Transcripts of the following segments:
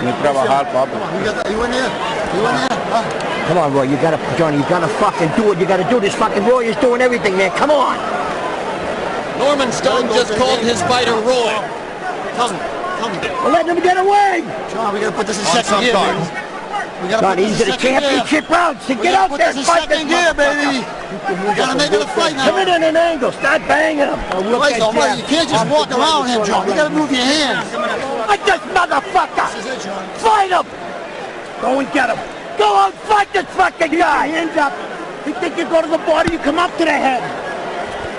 No trabajar, papi. You in there? You in there? Huh? Come on, Roy, you gotta, Johnny, you gotta fucking do what you gotta do. This fucking Roy is doing everything, man. Come on! Norman Stone just called his fighter Roy. Tell me. We're letting him get away! John, we gotta put this in second gear, baby. We gotta Johnny, put these this are in the second gear. championship rounds. So get out Put there this and in fight this second gear, baby. We gotta make it a fight now. Come in an angle. Start banging him. Wait, you can't just walk around him, John. You gotta move your hands. Fight this motherfucker! This is it, John. Fight him! Go and get him. Go out, fight this fucking guy! Hands up. You think you go to the body, you come up to the head.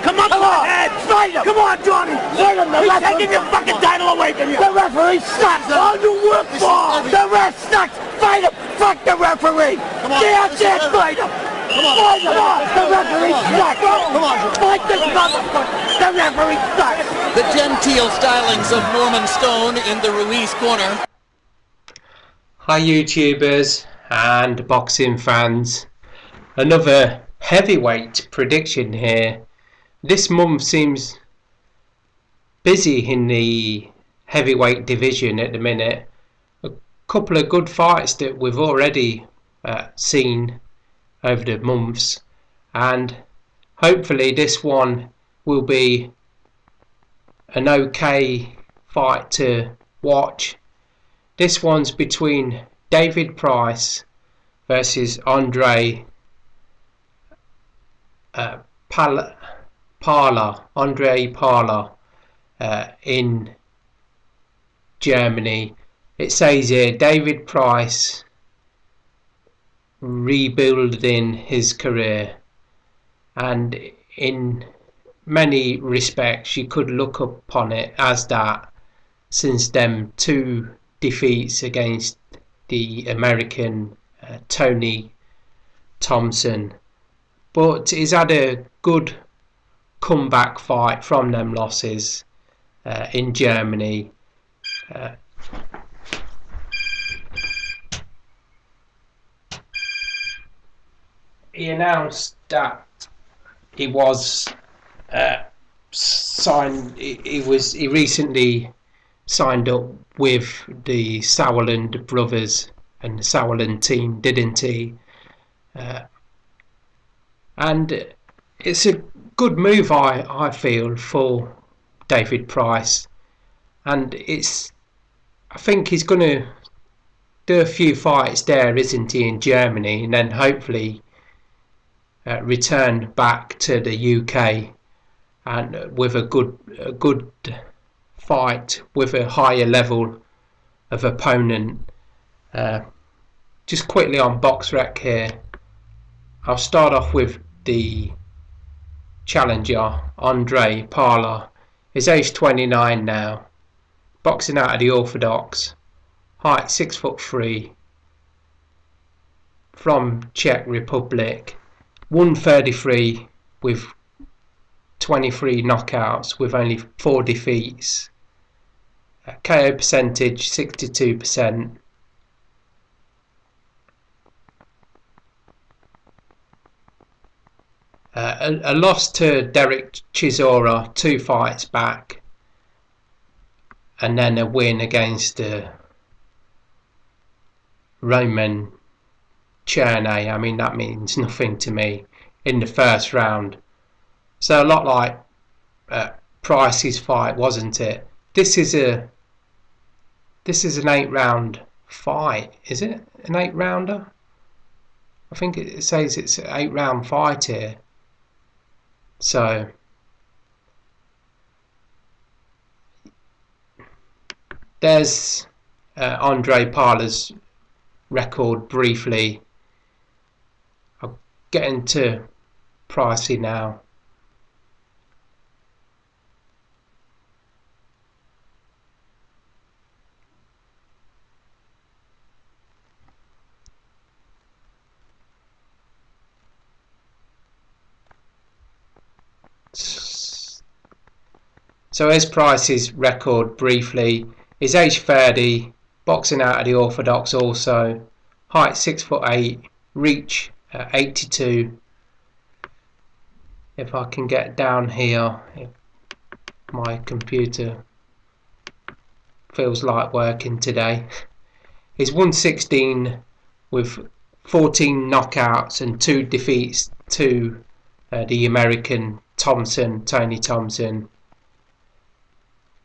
Come up to the head! Fight him! Come on, Johnny! Fight him! He's taking your fucking title away from you! The referee sucks! All you work for! The ref sucks! Fight him! Fuck the referee! Come on, Get out there and fight him! Come on. Fight him! The referee sucks! Come on, John. Fight this motherfucker! The referee sucks! The genteel stylings of Norman Stone in the Ruiz corner. Hi YouTubers and boxing fans. Another heavyweight prediction here. This month seems busy in the heavyweight division at the minute. A couple of good fights that we've already seen over the months, and hopefully this one will be an okay fight to watch. This one's between David Price versus Andre O.Pala in Germany. It says here David Price rebuilding his career, and in many respects you could look upon it as that, since them two defeats against the American Tony Thompson. But he's had a good comeback fight from them losses in Germany. He announced that he was signed. He recently signed up with the Sauerland brothers and the Sauerland team, didn't he? And it's a good move, I feel, for David Price, and I think he's going to do a few fights there, isn't he, in Germany, and then hopefully return back to the UK and with a good fight with a higher level of opponent. Just quickly on BoxRec here, I'll start off with the challenger, Andre Parla. He's age 29 now, boxing out of the Orthodox, height 6'3", from Czech Republic, 133 with 23 knockouts with only 4 defeats, KO percentage 62%. A loss to Derek Chisora 2 fights back, and then a win against Roman Cherney. I mean, that means nothing to me, in the first round. So a lot like Price's fight, wasn't it? This is an 8-round fight. Is it an 8-rounder? I think it says it's an 8-round fight here. So there's Andre Parla's record briefly. I'll get into Pricey now. So here's Price's record briefly. He's age 30, boxing out of the Orthodox also, height 6'8", reach 82. If I can get down here, if my computer feels like working today. He's won 16 with 14 knockouts and 2 defeats to the American Tony Thompson.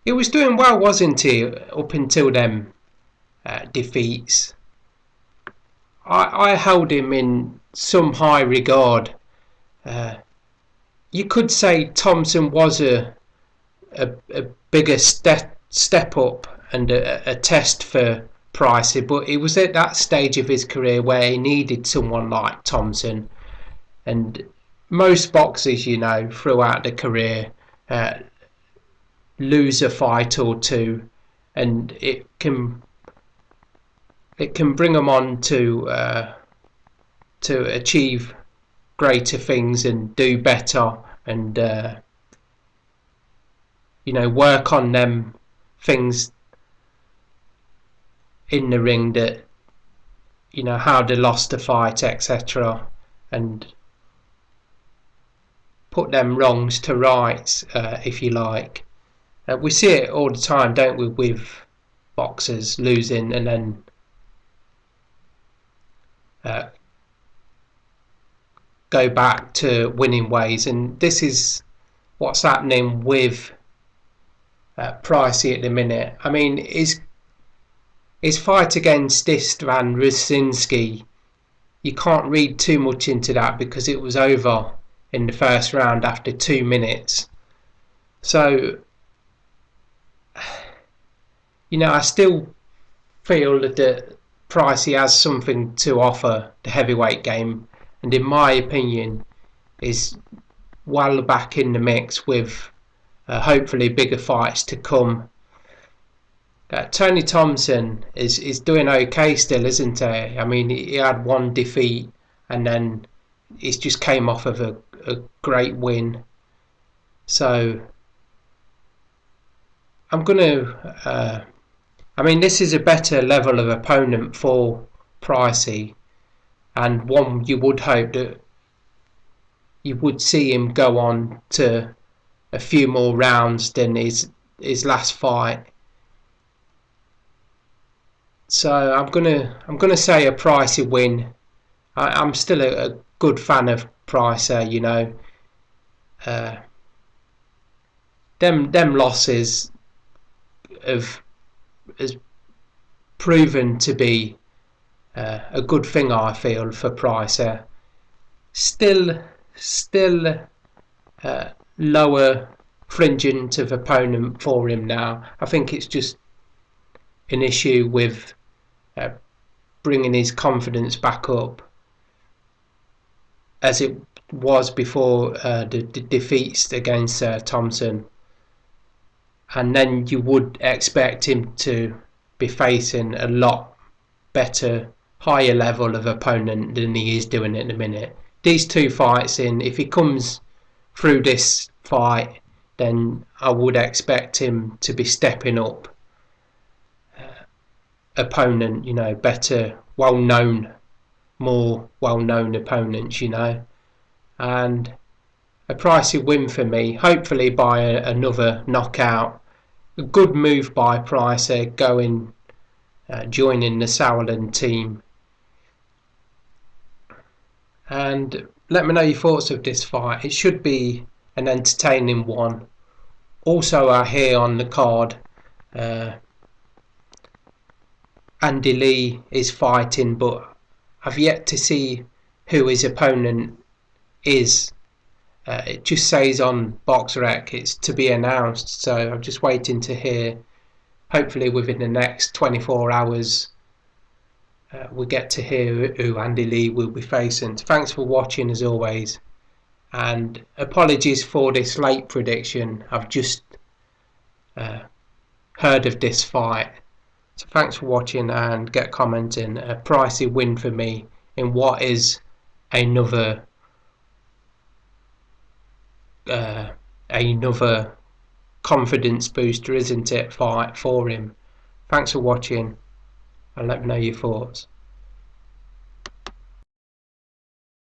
He was doing well, wasn't he, up until them defeats. I held him in some high regard. You could say Thompson was a bigger step up and a test for Pricey, but he was at that stage of his career where he needed someone like Thompson. And most boxers, you know, throughout the career lose a fight or two, and it can bring them on to achieve greater things and do better, and you know, work on them things in the ring, that, you know, how they lost the fight, etc., and put them wrongs to rights, if you like. We see it all the time, don't we, with boxers losing and then go back to winning ways, and this is what's happening with Pricey at the minute. I mean, his fight against Istvan Rusinski, you can't read too much into that because it was over in the first round after 2 minutes. So, you know, I still feel that Pricey has something to offer the heavyweight game, and in my opinion is well back in the mix with hopefully bigger fights to come. Tony Thompson is doing okay still, isn't he? I mean, he had 1 defeat and then he's just came off of a great win. So I'm gonna I mean, this is a better level of opponent for Pricey, and one you would hope that you would see him go on to a few more rounds than his last fight. So I'm gonna say a Pricey win. I'm still a good fan of Pricey, you know. Them losses has proven to be a good thing, I feel, for Pricey. Still lower fringent of opponent for him now. I think it's just an issue with bringing his confidence back up, as it was before the defeats against Thompson. And then you would expect him to be facing a lot better, higher level of opponent than he is doing at the minute. These 2 fights in, if he comes through this fight, then I would expect him to be stepping up opponent, you know, better, more well-known opponents, you know. And a Pricey win for me, hopefully by another knockout. A good move by Pricey going joining the Sauerland team. And let me know your thoughts of this fight. It should be an entertaining one. Also, I hear on the card Andy Lee is fighting, but I've yet to see who his opponent is. It just says on BoxRec it's to be announced, so I'm just waiting to hear. Hopefully within the next 24 hours we get to hear who Andy Lee will be facing. Thanks for watching as always, and apologies for this late prediction. I've just heard of this fight. So thanks for watching, and get commenting. A Pricey win for me in what is another confidence booster, isn't it, fight for him. Thanks for watching, and let me know your thoughts.